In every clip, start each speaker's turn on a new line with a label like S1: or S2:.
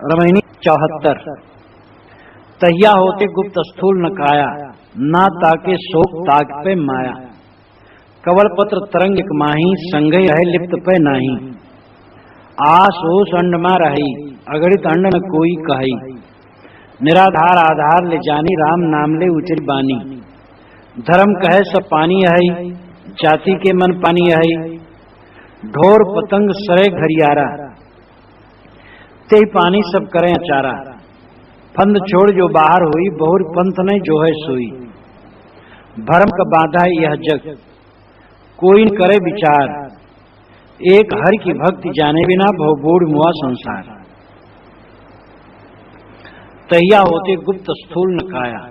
S1: रमणी 74। तहिया होते गुप्त स्थूल न काया, ना ताके शोक ताक पे माया। कवल पत्र तरंग एक माही, संगहि रहे लिप्त पे नाही। आस ओस अंड मा रही, अगणित अंड न कोई कही। निराधार आधार ले जानी, राम नाम ले उचरी बानी। धर्म कहे सब पानी है, जाति के मन पानी है। ढोर पतंग सरे घरियारा, ते पानी सब करें अचारा। फंद छोड़ जो बाहर हुई, बहुर पंथ नहीं जो है सोई। भरम का बाधा यह जग, कोई न करे विचार। एक हर की भक्ति जाने बिना, भवबूढ़ मुआ संसार। तहिया होते गुप्त स्थूल न काया।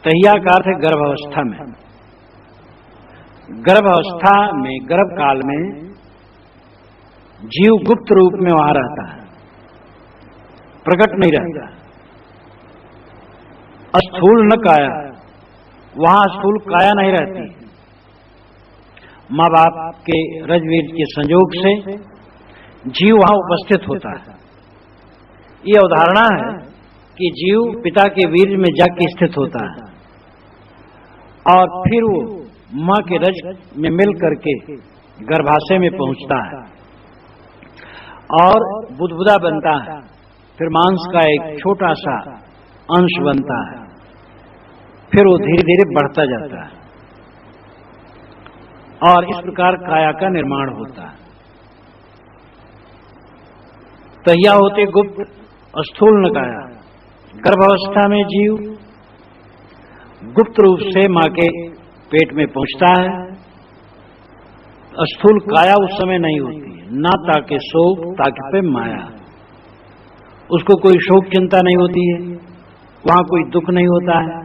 S1: तहिया का अर्थ है गर्भावस्था में। गर्भावस्था में, गर्भ काल में जीव गुप्त रूप में वहां रहता है, प्रकट नहीं रहता। स्थूल न काया, वहां स्थूल काया नहीं रहती। माँ बाप के रजवीर के संयोग से जीव वहां उपस्थित होता है। ये अवधारणा है कि जीव पिता के वीर्य में जाके स्थित होता है और फिर वो माँ के रज में मिल करके गर्भाशय में पहुंचता है और बुदबुदा बनता है। फिर मांस का एक छोटा सा अंश बनता है, फिर वो धीरे धीरे बढ़ता जाता है और इस प्रकार काया का निर्माण होता है। तहिया होते गुप्त स्थूल न काया। गर्भावस्था में जीव गुप्त रूप से मां के पेट में पहुंचता है। स्थूल काया उस समय नहीं होती है। ना ताके शोक ताके पे माया, उसको कोई शोक चिंता नहीं होती है, वहां कोई दुख नहीं होता है,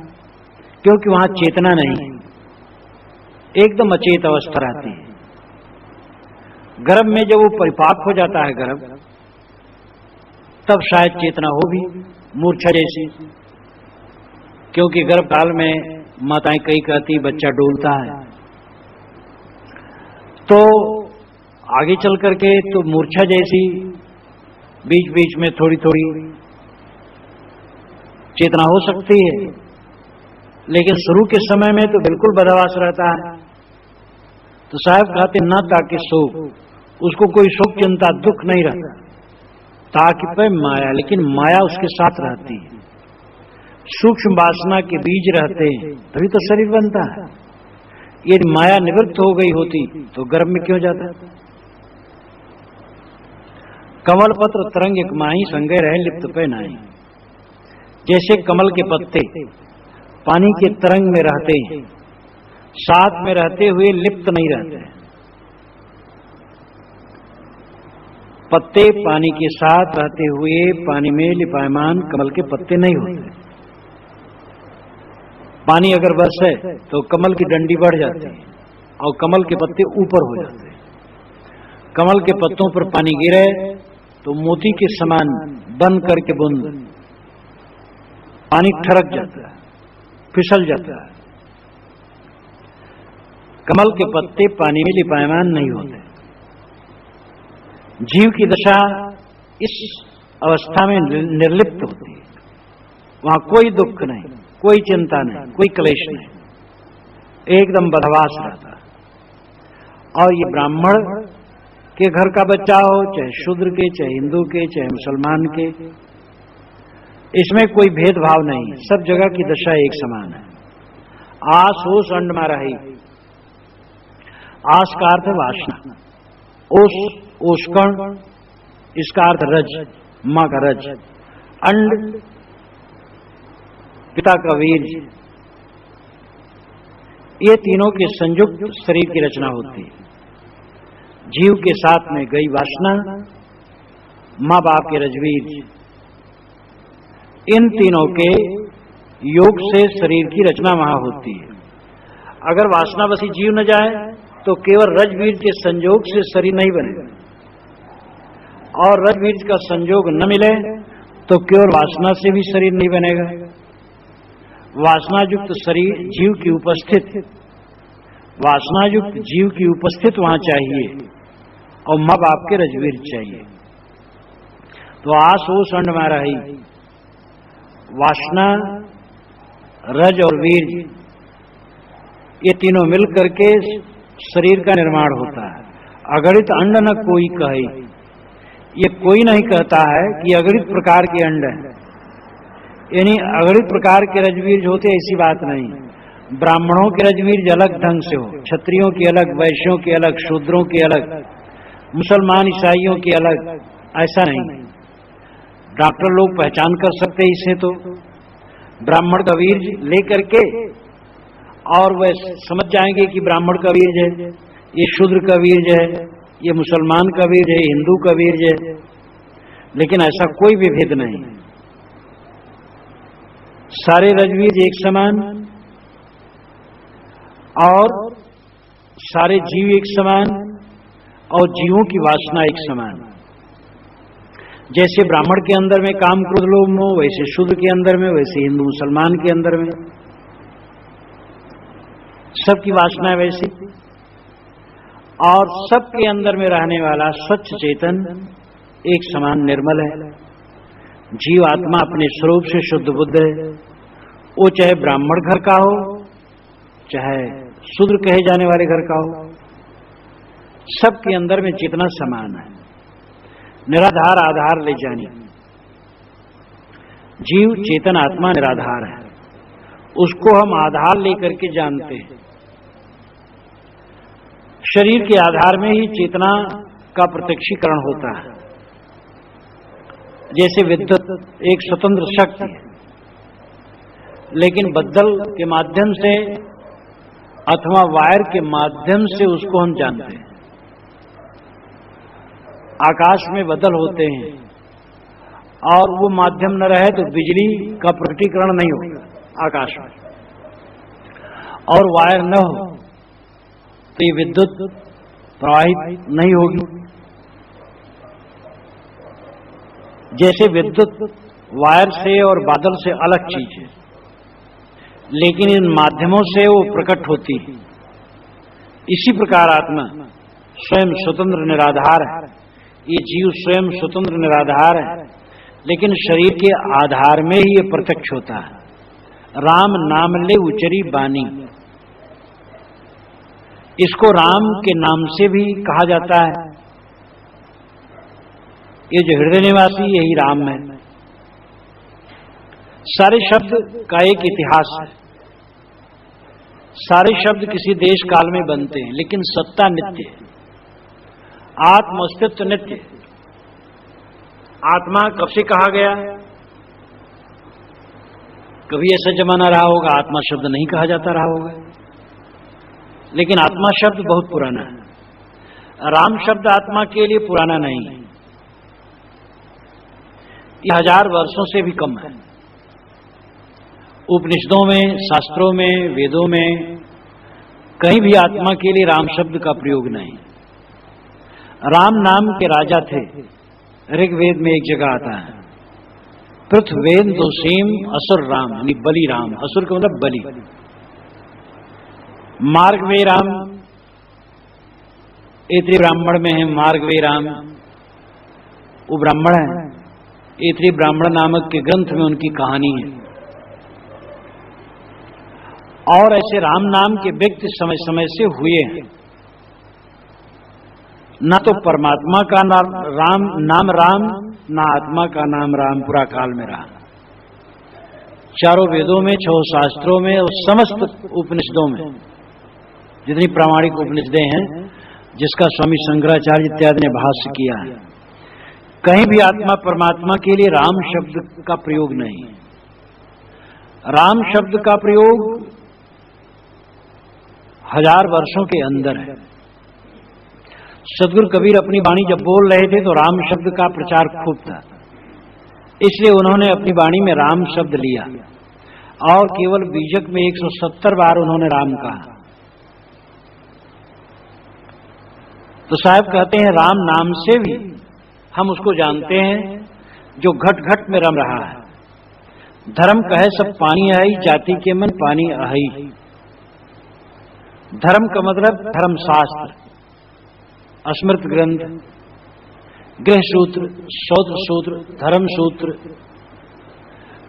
S1: क्योंकि वहां चेतना नहीं है, एकदम अचेत अवस्था रहती है। गर्भ में जब वो परिपाक हो जाता है गर्भ, तब शायद चेतना हो भी, मूर्छा जैसी। क्योंकि गर्भ काल में माताएं कई कहती बच्चा डोलता है, तो आगे चल करके तो मूर्छा जैसी बीच बीच में थोड़ी थोड़ी चेतना हो सकती है, लेकिन शुरू के समय में तो बिल्कुल बदहवास रहता है। तो साहब कहते ना ताकि शोक, उसको कोई शोक चिंता दुख नहीं रहता। ताकि पे माया, लेकिन माया उसके साथ रहती है। सूक्ष्म वासना के बीज रहते हैं तभी तो शरीर बनता है। यदि माया निवृत्त हो गई होती तो गर्भ में क्यों जाता? कमल पत्र तरंग एक माही, संगे रहे लिप्त पे नाही। जैसे कमल के पत्ते पानी के तरंग में रहते हैं, साथ में रहते हुए लिप्त नहीं रहते। पत्ते पानी के साथ रहते हुए पानी में लिपायमान कमल के पत्ते नहीं होते। पानी अगर बरसे तो कमल की डंडी बढ़ जाती है और कमल के पत्ते ऊपर हो जाते हैं। कमल के पत्तों पर पानी गिरे तो मोती के समान बन करके बूंद पानी ठरक जाता है, फिसल जाता है। कमल के पत्ते पानी में लिपायमान नहीं होते। जीव की दशा इस अवस्था में निर्लिप्त होती है। वहां कोई दुख नहीं, कोई चिंता नहीं, कोई क्लेश नहीं, एकदम बदहवास रहता है। और ये ब्राह्मण के घर का बच्चा हो, चाहे शूद्र के, चाहे हिंदू के, चाहे मुसलमान के, इसमें कोई भेदभाव नहीं, सब जगह की दशा एक समान है। आस ओस अंड मा रही। आस का अर्थ है वासना, ओस ओस्कण, इसका अर्थ रज, मां का रज। अंड पिता का वीर। ये तीनों के संयुक्त शरीर की रचना होती है। जीव के साथ में गई वासना, मां बाप के रजवीर, इन तीनों के योग से शरीर की रचना वहां होती है। अगर वासनावशी जीव न जाए तो केवल रजवीर के संयोग से शरीर नहीं बनेगा, और रजवीर का संयोग न मिले तो केवल वासना से भी शरीर नहीं बनेगा। वासना युक्त शरीर जीव की उपस्थित, वासना युक्त जीव की उपस्थित वहां चाहिए और मां बाप के रजवीर चाहिए। तो आस ओस अंड में रही वासना, रज और वीर, ये तीनों मिल करके शरीर का निर्माण होता है। अगणित अंड न कोई कहे, ये कोई नहीं कहता है कि अगणित प्रकार के अंड है, यानी अगणित प्रकार के रजवीर होते, ऐसी बात नहीं। ब्राह्मणों के रजवीर अलग ढंग से हो, क्षत्रियों के अलग, वैश्यों के अलग, शूद्रों के अलग, मुसलमान ईसाइयों के अलग, ऐसा नहीं। डॉक्टर लोग पहचान कर सकते इसे, तो ब्राह्मण का वीर लेकर के और वह समझ जाएंगे कि ब्राह्मण का वीर है, ये शूद्र का वीर है, ये मुसलमान का वीर है, हिंदू का वीर है। लेकिन ऐसा कोई भी भेद नहीं, सारे रजवीर एक समान और सारे जीव एक समान और जीवों की वासना एक समान। जैसे ब्राह्मण के अंदर में काम क्रोध लोभ मोह, वैसे शूद्र के अंदर में, वैसे हिंदू मुसलमान के अंदर में, सबकी वासना वैसी। और सबके अंदर में रहने वाला स्वच्छ चेतन एक समान निर्मल है। जीव आत्मा अपने स्वरूप से शुद्ध बुद्ध है। वो चाहे ब्राह्मण घर का हो, चाहे शूद्र कहे जाने वाले घर का हो, सबके अंदर में चेतना समान है। निराधार आधार ले जानी, जीव चेतन आत्मा निराधार है, उसको हम आधार लेकर के जानते हैं। शरीर के आधार में ही चेतना का प्रत्यक्षीकरण होता है। जैसे विद्युत एक स्वतंत्र शक्ति है, लेकिन बद्दल के माध्यम से अथवा वायर के माध्यम से उसको हम जानते हैं। आकाश में बदल होते हैं और वो माध्यम न रहे तो बिजली का प्रकटीकरण नहीं होगा आकाश में, और वायर न हो तो ये विद्युत प्रवाहित नहीं होगी। जैसे विद्युत वायर से और बादल से अलग चीज है, लेकिन इन माध्यमों से वो प्रकट होती है। इसी प्रकार आत्मा स्वयं स्वतंत्र निराधार है, ये जीव स्वयं स्वतंत्र निराधार है, लेकिन शरीर के आधार में ही ये प्रत्यक्ष होता है। राम नाम ले उचरी बानी, इसको राम के नाम से भी कहा जाता है। ये जो हृदय निवासी यही राम है। सारे शब्द का एक इतिहास है, सारे शब्द किसी देश काल में बनते हैं, लेकिन सत्ता नित्य है, आत्म अस्तित्व नित्य। आत्मा कब से कहा गया? कभी ऐसा जमाना रहा होगा आत्मा शब्द नहीं कहा जाता रहा होगा, लेकिन आत्मा शब्द बहुत पुराना है। राम शब्द आत्मा के लिए पुराना नहीं है, ये 1000 वर्षों से भी कम है। उपनिषदों में, शास्त्रों में, वेदों में कहीं भी आत्मा के लिए राम शब्द का प्रयोग नहीं। राम नाम के राजा थे, ऋग्वेद में एक जगह आता है, पृथ्वेन दोषीम असुर राम, यानी बलि राम। असुर का मतलब बलि। मार्गवे राम, ऐत्री ब्राह्मण में है मार्गवे राम, वो ब्राह्मण है। ऐत्री ब्राह्मण नामक के ग्रंथ में उनकी कहानी है। और ऐसे राम नाम के व्यक्ति समय समय से हुए हैं। न तो परमात्मा का नाम राम, न आत्मा का नाम राम पूरा काल में रहा। चारों वेदों में, 6 शास्त्रों में और समस्त उपनिषदों में, जितनी प्रामाणिक उपनिषदें हैं, जिसका स्वामी शंकराचार्य इत्यादि ने भाष्य किया है, कहीं भी आत्मा परमात्मा के लिए राम शब्द का प्रयोग नहीं। राम शब्द का प्रयोग 1000 वर्षों के अंदर है। सदगुरु कबीर अपनी वाणी जब बोल रहे थे तो राम शब्द का प्रचार खूब था, इसलिए उन्होंने अपनी वाणी में राम शब्द लिया और केवल बीजक में 170 बार उन्होंने राम कहा। तो साहब कहते हैं राम नाम से भी हम उसको जानते हैं जो घट घट में रम रहा है। धर्म कहे सब पानी आई, जाति के मन पानी आई। धर्म का मतलब धर्म शास्त्र, स्मृत ग्रंथ, गृह सूत्र, शौद्र सूत्र, धर्म सूत्र,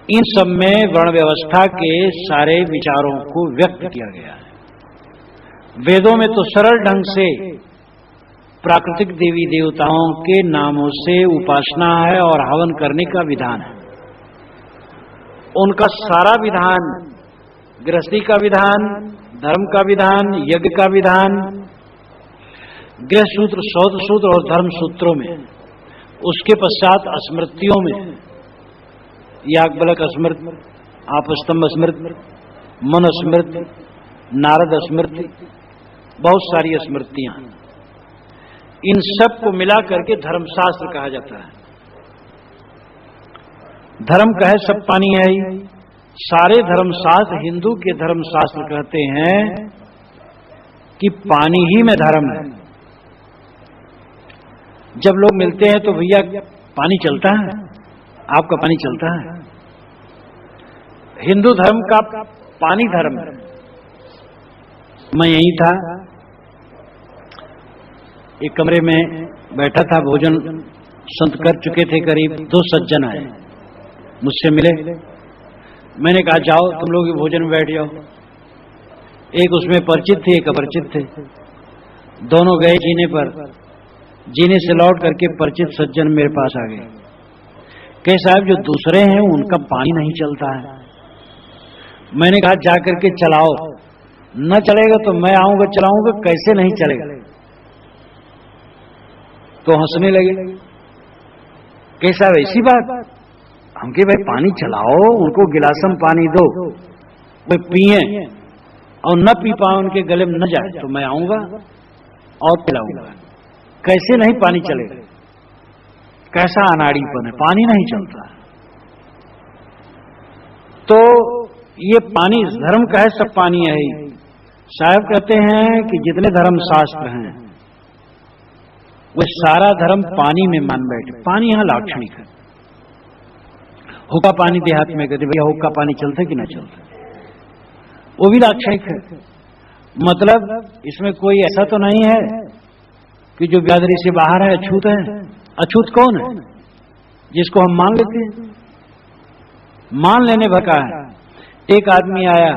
S1: इन सब में वर्ण व्यवस्था के सारे विचारों को व्यक्त किया गया है। वेदों में तो सरल ढंग से प्राकृतिक देवी देवताओं के नामों से उपासना है और हवन करने का विधान है। उनका सारा विधान, गृहस्थी का विधान, धर्म का विधान, यज्ञ का विधान, गृह सूत्र, शौद्र सूत्र और धर्म सूत्रों में, उसके पश्चात स्मृतियों में याज्ञवल्क्य स्मृति, आपस्तंभ स्मृति, मन स्मृति, नारद स्मृति, बहुत सारी स्मृतियां, इन सब को मिला करके धर्मशास्त्र कहा जाता है। धर्म कहे सब पानी है ही। सारे धर्मशास्त्र, हिंदू के धर्मशास्त्र कहते हैं कि पानी ही में धर्म है। जब लोग मिलते हैं तो भैया पानी चलता है, आपका पानी चलता है। हिंदू धर्म का पानी धर्म है। मैं यहीं था, एक कमरे में बैठा था, भोजन संत कर चुके थे, करीब 2 सज्जन आए, मुझसे मिले। मैंने कहा जाओ तुम लोग भोजन में बैठ जाओ। एक उसमें परिचित थे, एक अपरिचित थे। दोनों गए जीने पर। जीने से लौट करके परिचित सज्जन मेरे पास आ गए। कहे साहब जो दूसरे हैं उनका पानी नहीं चलता है। मैंने कहा जाकर के चलाओ। न चलेगा तो मैं आऊंगा चलाऊंगा, कैसे नहीं चलेगा। तो हंसने लगे। कहे साहब ऐसी बात? हम के भाई पानी चलाओ, उनको गिलासम पानी दो, वे पिए और न पी पाए, उनके गले में न जाए तो मैं आऊंगा और पिलाऊंगा। कैसे नहीं पानी चलेगा? कैसा अनाड़ीपन है, पानी नहीं चलता। तो ये पानी धर्म का है, सब पानी है ही। साहब कहते हैं कि जितने धर्म शास्त्र हैं वो सारा धर्म पानी में मान बैठे। पानी यहां लाक्षणिक है। हुक्का पानी देहात में कहते भैया हुक्का पानी चलता कि ना चलता, वो भी लाक्षणिक है। मतलब इसमें कोई ऐसा तो नहीं है कि जो बिरादरी से बाहर है अछूत है। अछूत कौन है? जिसको हम मान लेते हैं, मान लेने भर का है। एक आदमी आया,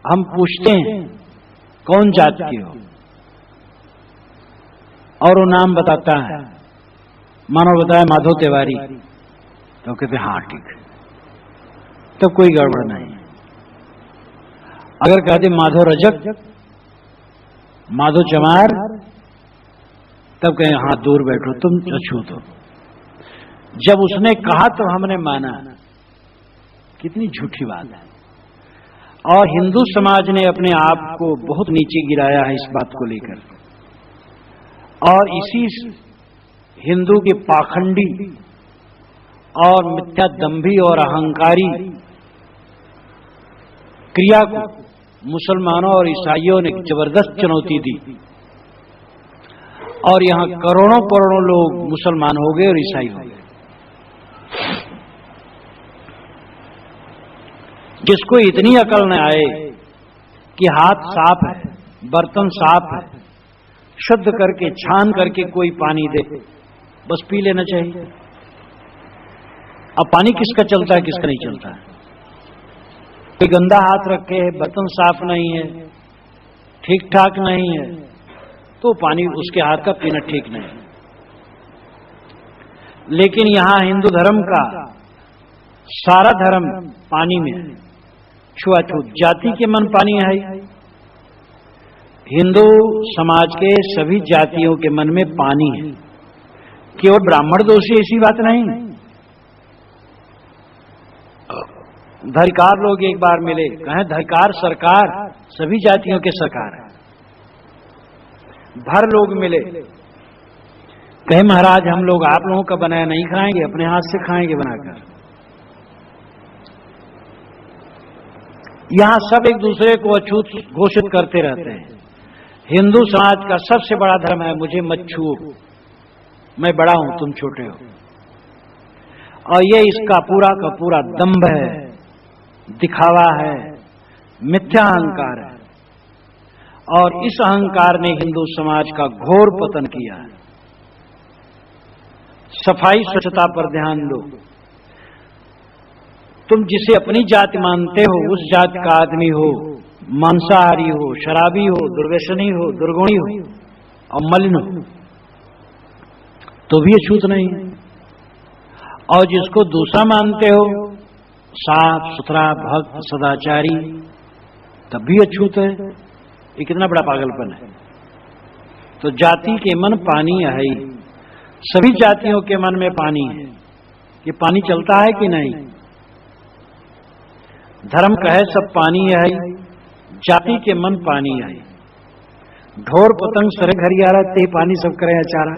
S1: हम पूछते हैं कौन जात के हो, और वो नाम बताता है। मानो बताया माधव तिवारी, तो कहते हाँ ठीक है, तो कोई गड़बड़ नहीं। अगर कहते माधव रजक, माधव चमार, तब कहें हाँ दूर बैठो तुम अछूत हो। जब उसने कहा तो हमने माना। कितनी झूठी बात है। और हिंदू समाज ने अपने आप को बहुत नीचे गिराया है इस बात को लेकर। और इसी हिंदू के पाखंडी और मिथ्या दंभी और अहंकारी क्रिया को मुसलमानों और ईसाइयों ने जबरदस्त चुनौती दी। और यहां करोड़ों करोड़ों लोग मुसलमान हो गए और ईसाई हो गए। जिसको इतनी अकल न आए कि हाथ साफ है, बर्तन साफ है, शुद्ध करके छान करके कोई पानी दे, बस पी लेना चाहिए। अब पानी किसका चलता है, किसका नहीं चलता है? कोई गंदा हाथ रखे है, बर्तन साफ नहीं है, ठीक ठाक नहीं है, तो पानी उसके हाथ का पीना ठीक नहीं है। लेकिन यहां हिंदू धर्म का सारा धर्म पानी में है। छुआछूत, जाति के मन पानी है। हिंदू समाज के सभी जातियों के मन में पानी है। केवल ब्राह्मण दोषी ऐसी बात नहीं। धरिकार लोग एक बार मिले, कहें धरिकार सरकार सभी जातियों के सरकार है। भर लोग मिले, कहे महाराज हम लोग आप लोगों का बनाया नहीं खाएंगे, अपने हाथ से खाएंगे बनाकर। यहां सब एक दूसरे को अछूत घोषित करते रहते हैं। हिंदू समाज का सबसे बड़ा धर्म है मुझे मत छुओ, मैं बड़ा हूं तुम छोटे हो। और ये इसका पूरा का पूरा दंभ है, दिखावा है, मिथ्या अहंकार है। और इस अहंकार ने हिंदू समाज का घोर पतन किया है। सफाई स्वच्छता पर ध्यान दो। तुम जिसे अपनी जाति मानते हो उस जाति का आदमी हो, मांसाहारी हो, शराबी हो, दुर्व्यसनी हो, दुर्गुणी हो और मलिन हो, तो भी अछूत नहीं है। और जिसको दूसरा मानते हो, साफ सुथरा, भक्त, सदाचारी, तब भी अछूत है। ये कितना बड़ा पागलपन है। तो जाति के मन पानी है ही। सभी जातियों के मन में पानी है। ये पानी चलता है कि नहीं? धर्म कहे सब पानी है, जाति के मन पानी है। ढोर पतंग सरे घरियारा ते पानी सब करे अचारा।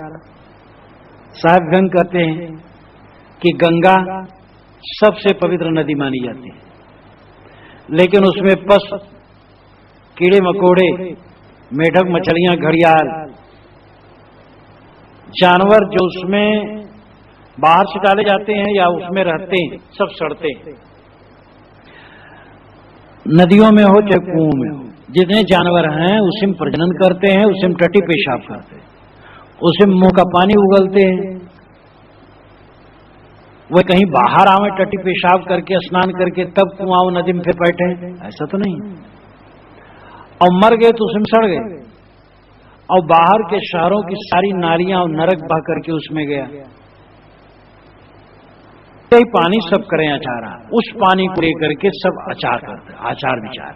S1: साहब व्यंग कहते हैं कि गंगा सबसे पवित्र नदी मानी जाती है, लेकिन उसमें पस, कीड़े मकोड़े, मेढक, मछलियां, घड़ियाल, जानवर जो उसमें बाहर से डाले जाते हैं या उसमें रहते हैं, सब सड़ते हैं। नदियों में हो चाहे कुओं में हो, जितने जानवर हैं उसी में प्रजनन करते हैं, उसी में टट्टी पेशाब करते हैं, उसी में मुंह का पानी उगलते हैं। वह कहीं बाहर आवे टट्टी पेशाब करके, स्नान करके, तब कुआं नदी में फिर बैठे, ऐसा तो नहीं। और मर गए तो उसमें सड़ गए। और बाहर के शहरों की सारी नालियां और नरक बह करके उसमें गया। कई पानी सब करें अचारा, उस पानी को लेकर के सब आचार करते, आचार विचार।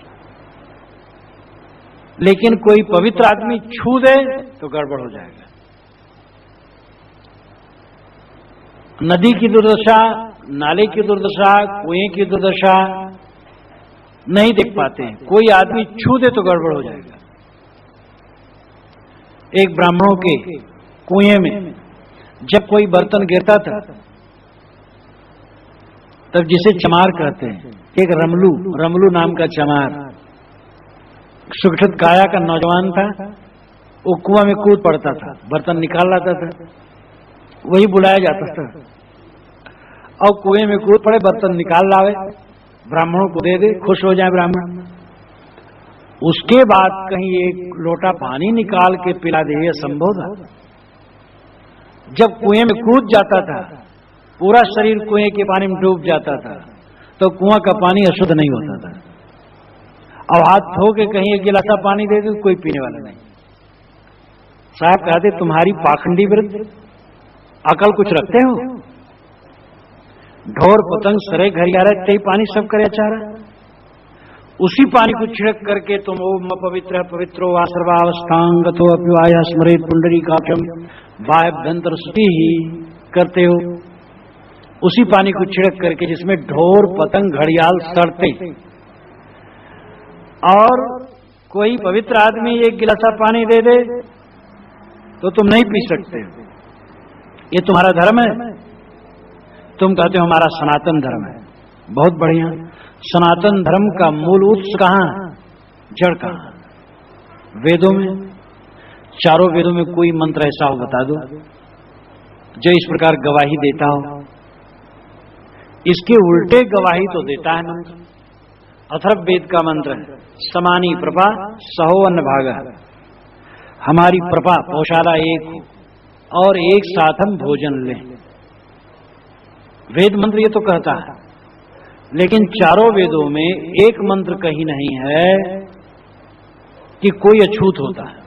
S1: लेकिन कोई पवित्र आदमी छू दे तो गड़बड़ हो जाएगा। नदी की दुर्दशा, नाले की दुर्दशा, कुएं की दुर्दशा नहीं देख पाते हैं। कोई आदमी छू दे तो गड़बड़ हो जाएगा। एक ब्राह्मणों के कुएं में जब कोई बर्तन गिरता था, तब जिसे चमार कहते हैं, एक रमलू नाम का चमार, सुगठित काया का नौजवान था, वो कुआं में कूद पड़ता था, बर्तन निकाल लाता था, वही बुलाया जाता था। और कुएं में कूद पड़े, बर्तन निकाल लावे, ब्राह्मणों को दे दे, खुश हो जाए ब्राह्मण। उसके बाद कहीं एक लोटा पानी निकाल के पिला दे, यह संभव था? जब कुएं में कूद जाता था, पूरा शरीर कुएं के पानी में डूब जाता था, तो कुआं का पानी अशुद्ध नहीं होता था। अब हाथ धो के कहीं एक गिलासा पानी दे दे, कोई पीने वाला नहीं। साहब कहते, तुम्हारी पाखंडी वृत्ति, अकल कुछ रखते हो? ढोर पतंग सरे घरियारा ते पानी सब करे अचारा। उसी पानी को छिड़क करके तुम ओम पवित्र पवित्रो वा सर्वावस्थांगतो अप्युवाया स्मरेत पुंडरीकाक्षम वायभ्यंतर स्तुति ही करते हो। उसी पानी को छिड़क करके जिसमें ढोर पतंग घड़ियाल सड़ते, और कोई पवित्र आदमी एक गिलासा पानी दे दे तो तुम नहीं पी सकते। ये तुम्हारा धर्म है? तुम कहते हो हमारा सनातन धर्म है। बहुत बढ़िया। सनातन धर्म का मूल उत्स कहां, जड़ कहां? वेदों में। चारों वेदों में कोई मंत्र ऐसा हो बता दो जो इस प्रकार गवाही देता हो। इसके उल्टे गवाही तो देता है मंत्र। अथर्व वेद का मंत्र है, समानी प्रभा सहो अन्न भागा। हमारी प्रभा पौशाला एक हो और एक साथ हम भोजन लें। वेद मंत्र ये तो कहता है, लेकिन चारों वेदों में एक मंत्र कहीं नहीं है कि कोई अछूत होता है।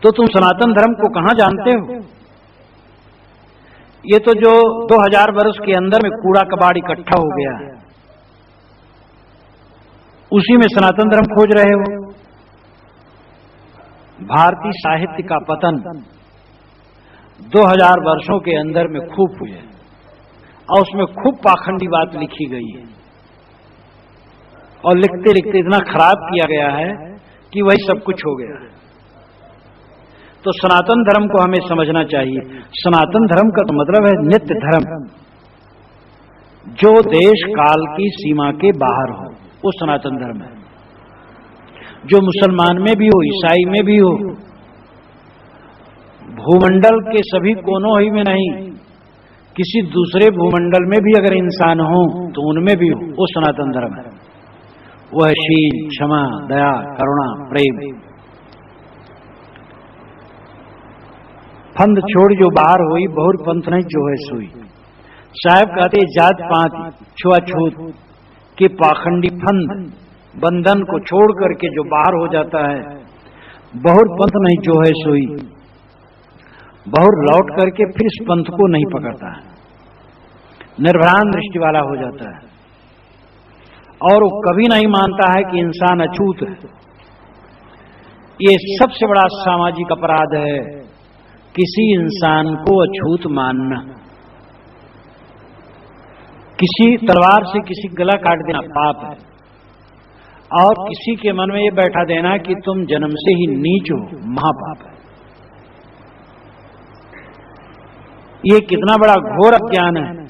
S1: तो तुम सनातन धर्म को कहां जानते हो? ये तो जो 2000 वर्ष के अंदर में कूड़ा कबाड़ इकट्ठा हो गया है, उसी में सनातन धर्म खोज रहे हो। भारतीय साहित्य का पतन 2000 वर्षों के अंदर में खूब हुआ है और उसमें खूब पाखंडी बात लिखी गई है, और लिखते लिखते इतना खराब किया गया है कि वही सब कुछ हो गया है। तो सनातन धर्म को हमें समझना चाहिए। सनातन धर्म का तो मतलब है नित्य धर्म, जो देश काल की सीमा के बाहर हो, वो सनातन धर्म है। जो मुसलमान में भी हो, ईसाई में भी हो, भूमंडल के सभी कोनों ही में नहीं, किसी दूसरे भूमंडल में भी अगर इंसान हो तो उनमें भी हो, वो सनातन धर्म है। वो है शील, क्षमा, दया, करुणा, प्रेम। फंद छोड़ जो बाहर हुई, बहुर पंथ नहीं जो है सोई। साहब कहते जात पात छुआछूत के पाखंडी फंद बंधन को छोड़ करके जो बाहर हो जाता है, बहुर पंथ नहीं जो है सोई। बहुर लौट करके फिर इस पंथ को नहीं पकड़ता है, निर्भ्रांत दृष्टि वाला हो जाता है, और वो कभी नहीं मानता है कि इंसान अछूत है। ये सबसे बड़ा सामाजिक अपराध है, किसी इंसान को अछूत मानना। किसी तलवार से किसी गला काट देना पाप है, और किसी के मन में ये बैठा देना कि तुम जन्म से ही नीच हो, महापाप है। ये कितना बड़ा घोर अज्ञान है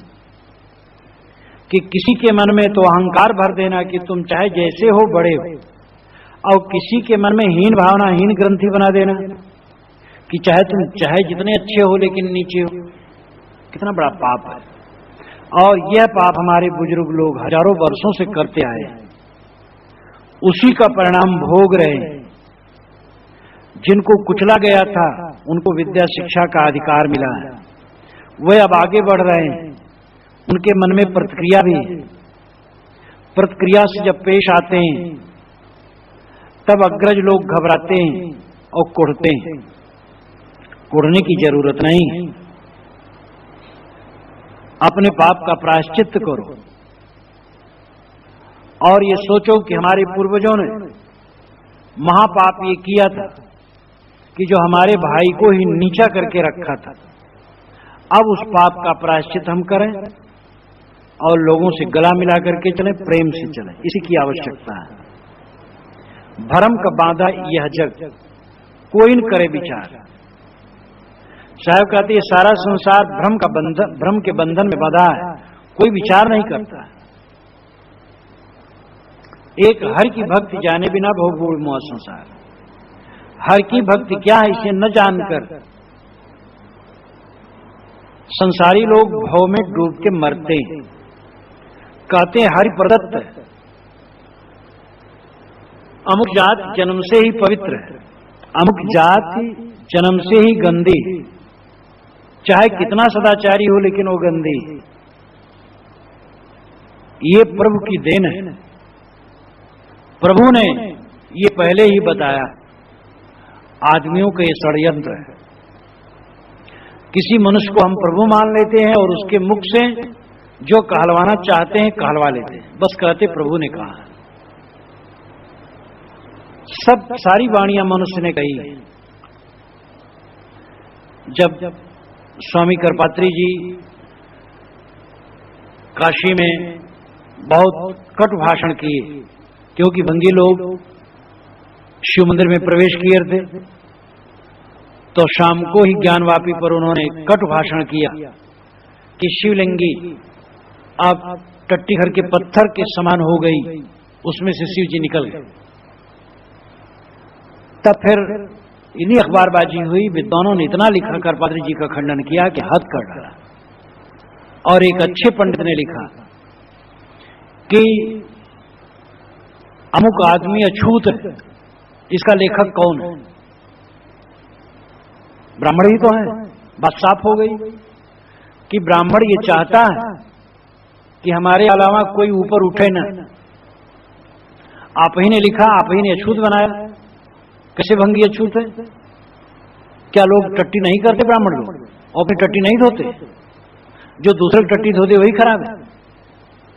S1: कि किसी के मन में तो अहंकार भर देना कि तुम चाहे जैसे हो बड़े हो, और किसी के मन में हीन भावना, हीन ग्रंथि बना देना कि चाहे जितने अच्छे हो लेकिन नीचे हो। कितना बड़ा पाप है, और यह पाप हमारे बुजुर्ग लोग हजारों वर्षों से करते आए, उसी का परिणाम भोग रहे हैं। जिनको कुचला गया था उनको विद्या शिक्षा का अधिकार मिला है, वे अब आगे बढ़ रहे हैं, उनके मन में प्रतिक्रिया भी है। प्रतिक्रिया से जब पेश आते हैं तब अग्रज लोग घबराते हैं और कुढ़ते हैं। कुढ़ने की जरूरत नहीं है, अपने पाप का प्रायश्चित्त करो और ये सोचो कि हमारे पूर्वजों ने महापाप ये किया था कि जो हमारे भाई को ही नीचा करके रखा था। अब उस पाप का प्रायश्चित हम करें और लोगों से गला मिला करके चलें, प्रेम से चलें, इसी की आवश्यकता है। भरम का बांधा यह जग, कोई न करे विचार। साहब कहते ये सारा संसार भ्रम के बंधन में बंधा है, कोई विचार नहीं करता। एक हर की भक्ति जाने बिना भोग मोह संसार। हर की भक्ति क्या है इसे न जानकर संसारी लोग भव में डूब के मरते हैं। कहते हैं हरि प्रदत्त है, अमुक जात जन्म से ही पवित्र है, अमुक जात जन्म से ही गंदी, चाहे कितना सदाचारी हो लेकिन वो गंदी। ये प्रभु की देन है, प्रभु ने ये पहले ही बताया। आदमियों का ये षड्यंत्र है। किसी मनुष्य को हम प्रभु मान लेते हैं और उसके मुख से जो कहलवाना चाहते हैं कहलवा लेते हैं, बस कहते प्रभु ने कहा। सारी वाणियां मनुष्य ने कही। जब स्वामी करपात्री जी काशी में बहुत कटु भाषण किए, क्योंकि भंगी लोग शिव मंदिर में प्रवेश किए थे, तो शाम को ही ज्ञानवापी पर उन्होंने कटु भाषण किया कि शिवलिंगी अब टट्टी घर के पत्थर के समान हो गई, उसमें से शिव जी निकल गए। तब फिर इन्हीं अखबारबाजी हुई, विद्वानों ने इतना लिखा, करपात्री जी का खंडन किया कि हद कर डाला। और एक अच्छे पंडित ने लिखा कि अमुक आदमी अछूत है, इसका लेखक कौन है? ब्राह्मण ही तो है। बात साफ हो गई कि ब्राह्मण ये चाहता है कि हमारे अलावा कोई ऊपर उठे न। आप ही ने लिखा, आप ही ने अछूत बनाया। कैसे भंगी अछूत है? क्या लोग टट्टी नहीं करते ब्राह्मण लोग, और अपनी टट्टी नहीं धोते? जो दूसरे टट्टी धोते वही खराब है।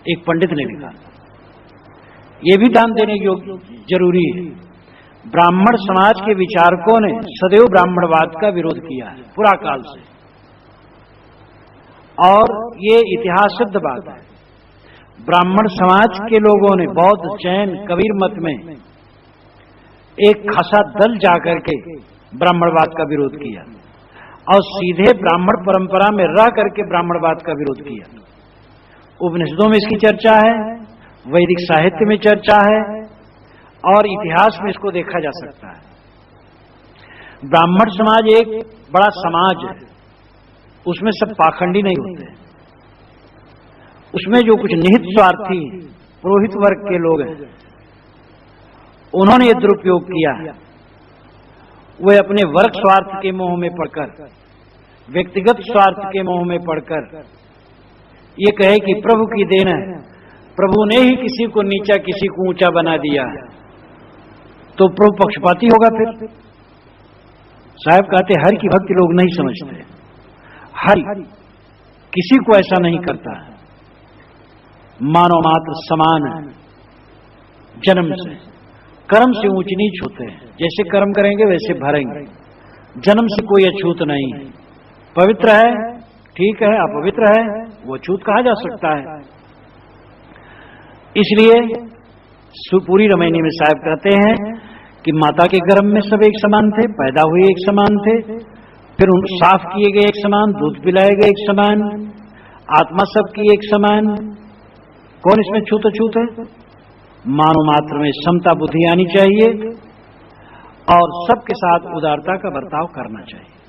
S1: एक पंडित ने लिखा। ये भी ध्यान देने योग्य जरूरी है। ब्राह्मण समाज के विचारकों ने सदैव ब्राह्मणवाद का विरोध किया है पुरा काल से, और ये इतिहास सिद्ध बात है। ब्राह्मण समाज के लोगों ने बौद्ध, जैन, कबीर मत में एक खासा दल जाकर के ब्राह्मणवाद का विरोध किया, और सीधे ब्राह्मण परंपरा में रह करके ब्राह्मणवाद का विरोध किया। उपनिषदों में इसकी चर्चा है, वैदिक साहित्य में चर्चा है, और इतिहास में इसको देखा जा सकता है। ब्राह्मण समाज एक बड़ा समाज है, उसमें सब पाखंडी नहीं होते। उसमें जो कुछ निहित स्वार्थी पुरोहित वर्ग के लोग हैं, उन्होंने ये दुरुपयोग किया है। वे अपने वर्ग स्वार्थ के मोह में पड़कर व्यक्तिगत स्वार्थ के मोह में पड़कर ये कहे कि प्रभु की देन है, प्रभु ने ही किसी को नीचा किसी को ऊंचा बना दिया है, तो प्रभु पक्षपाती होगा। फिर साहब कहते हर की भक्ति लोग नहीं समझते, हर किसी को ऐसा नहीं करता है, मानव मात्र समान है, जन्म से कर्म से ऊंच नीच होते हैं, जैसे कर्म करेंगे वैसे भरेंगे, जन्म से कोई अछूत नहीं है। पवित्र है ठीक है, अपवित्र है वो अछूत कहा जा सकता है। इसलिए सुपूरी रमैनी में साहब कहते हैं कि माता के गर्भ में सब एक समान थे, पैदा हुए एक समान थे, फिर उन साफ किए गए एक समान, दूध पिलाए गए एक समान, आत्मा सबकी एक समान। कौन इसमें छूत अछूत है? मानव मात्र में समता बुद्धि आनी चाहिए और सबके साथ उदारता का बर्ताव करना चाहिए।